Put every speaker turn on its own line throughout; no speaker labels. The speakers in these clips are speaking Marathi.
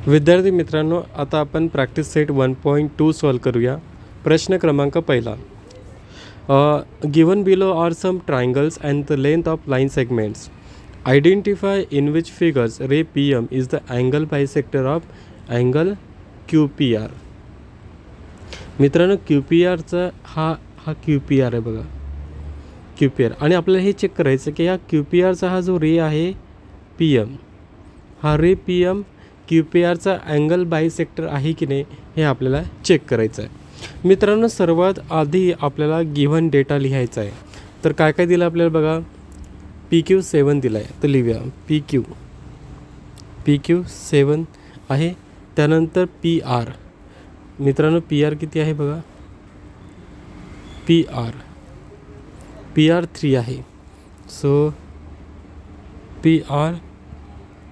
विद्यार्थी मित्रांनो, आता आपण प्रॅक्टिस सेट 1.2 सॉल्व करूया. प्रश्न क्रमांक पहिला. Given below are some triangles and the length of line segments. Identify in which figures ray P M is the angle bisector of angle Q P R. मित्रांनो, क्यू पी आरचा हा क्यू पी आर आहे बघा, क्यू पी आर. आणि आपल्याला हे चेक करायचं की या क्यू पी आरचा हा जो रे आहे पी एम, हा ray P M Q P आरचा अँगल बायसेक्टर आहे की नाही हे आपल्याला चेक करायचं आहे. मित्रांनो, सर्वात आधी आपल्याला गिव्हन डेटा लिहायचा आहे. तर काय काय दिलं आपल्याला बघा. पी क्यू 7 दिला आहे, तर लिहूया पी क्यू 7 आहे. त्यानंतर पी आर. मित्रांनो, पी आर किती आहे बघा, पी आर 3 आहे. So P R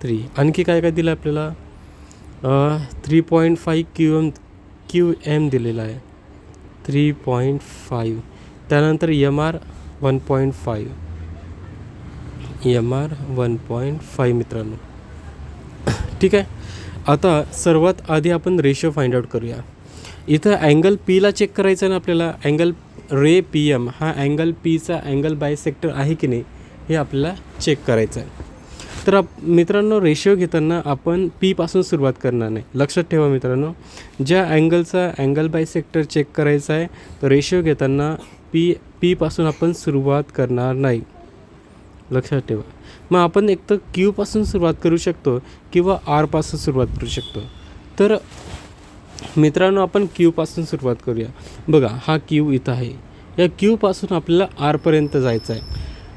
3. आणखी काय काय दिलं आपल्याला. 3.5 क्यू एम दिलेला आहे, 3.5. त्यानंतर एम आर 1.5, मित्रांनो. ठीक आहे. आता सर्वात आधी आपण रेशो फाइंड आउट करूया. इथं अँगल पीला चेक करायचं आहे ना आपल्याला. अँगल रे पी एम हा अँगल पीचा अँगल बायसेक्टर आहे की नाही हे आपल्याला चेक करायचं आहे. तर मित्रांनो, रेशिओ घेताना आपण पीपासून सुरुवात करणार नाही. लक्षात ठेवा मित्रांनो, ज्या अँगलचा अँगल बायसेक्टर चेक करायचा आहे तर रेशिओ घेताना पीपासून आपण सुरुवात करणार नाही. लक्षात ठेवा. मग आपण एक तर क्यूपासून सुरुवात करू शकतो किंवा आरपासून सुरुवात करू शकतो. तर मित्रांनो, आपण क्यूपासून सुरुवात करूया. बघा, हा क्यू इथं आहे. या क्यूपासून आपल्याला आरपर्यंत जायचं आहे.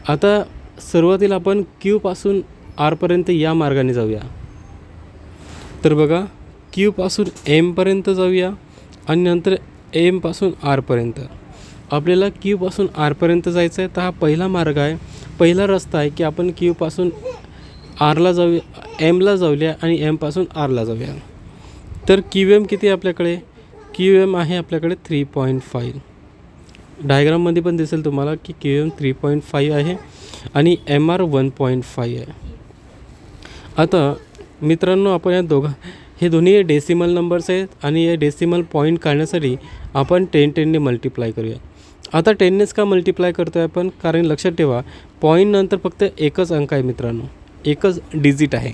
आता सुरुवातीला आपण क्यूपासून आरपर्यंत या मार्गाने जाऊया. तर बघा, क्यूपासून एमपर्यंत जाऊया आणि नंतर एमपासून आरपर्यंत. आपल्याला क्यूपासून आरपर्यंत जायचं आहे, तर हा पहिला मार्ग आहे, पहिला रस्ता आहे की आपण क्यूपासून आरला जाऊया, एमला जाऊया आणि एमपासून आरला जाऊया. तर क्यू एम किती आहे आपल्याकडे. क्यू एम आहे आपल्याकडे 3.5. डायग्राममध्ये पण दिसेल तुम्हाला की क्यू एम 3.5 आहे आणि एम आर 1.5 आहे. आता मित्रांनो, आपण हे दोन्ही डेसिमल नंबर्स आहेत आणि या डेसिमल पॉईंट काढण्यासाठी आपण 10ने मल्टिप्लाय करूया. आता 10नेच का मल्टिप्लाय करतो आहे आपण, कारण लक्षात ठेवा पॉईंट नंतर फक्त एकच अंक आहे मित्रांनो, एकच डिजिट आहे.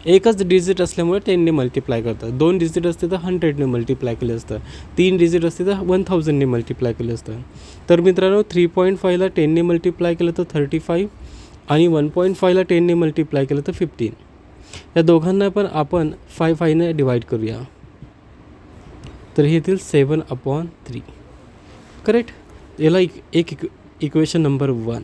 एकच डिजिट असल्यामुळे 10ने मल्टिप्लाय करतात. 2 डिजिट असते तर 100ने मल्टिप्लाय केलं असतं, 3 डिजिट असते तर 1000ने मल्टिप्लाय केलं असतं. तर मित्रांनो, 3.5ला 10ने मल्टिप्लाय केलं तर 35 आणि 1.5ला 10ने मल्टिप्लाय केलं तर 15. या दोघांना पण आपण 5ने डिवाईड करूया. तर हे येतील 7/3. करेक्ट. याला एक इक्वेशन नंबर 1.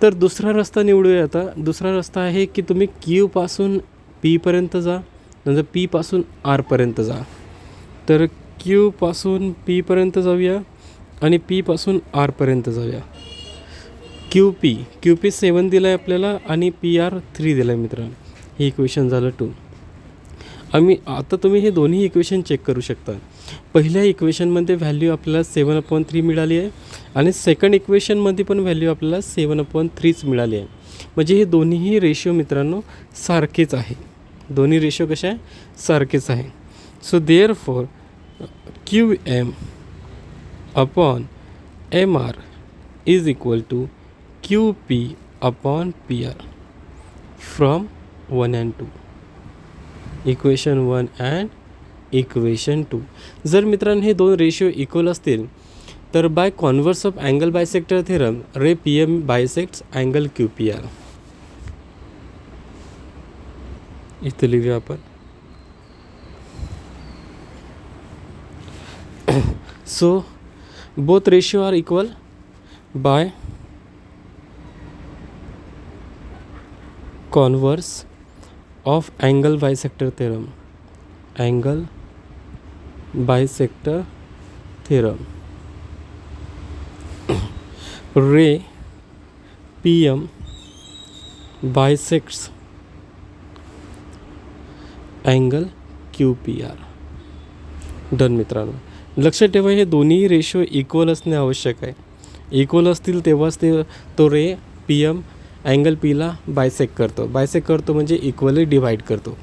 तर दुसरा रस्ता निवडूया. आता दुसरा रस्ता आहे की तुम्ही क्यूपासून पीपर्यंत जा, नंतर पीपासून आरपर्यंत जा. तर क्यूपासून पीपर्यंत जाऊया आणि पीपासून आरपर्यंत जाऊया. क्यू पी 7 दिला आहे आपल्याला आणि पी आर 3 दिला आहे मित्रांनो. हे इक्वेशन झालं 2. आता तुम्ही हे दोन्ही इक्वेशन चेक करू शकता. पहिल्या इक्वेशनमध्ये व्हॅल्यू आपल्याला 7/3 मिळाली आहे आणि सेकंड इक्वेशनमध्ये पण व्हॅल्यू आपल्याला 7/3 मिळाली आहे. म्हणजे हे दोन्हीही रेशिओ मित्रांनो सारखेच आहे. दोन्ही रेशिओ कशा आहे, सारखेच आहे. So therefore Q M upon M R is equal to Q P upon P R from 1 and 2. Equation 1 and equation 2. जर मित्रांनो हे दोन रेशिओ इक्वल असतील तर by converse of angle bisector theorem ray P M bisects angle Q P R. इथं लिहूया आपण. So both ratio are equal by converse of angle bisector theorem. Angle bisector theorem ray P M bisects angle Q P R. Done मित्रांनो. लक्षात ठेवा हे दोन्ही रेशो इक्वल असणे आवश्यक आहे. इक्वल असतील तेव्हाच तो रे पी एम अँगल पीला बायसेक्ट करतो म्हणजे इक्वली डिवाईड करतो.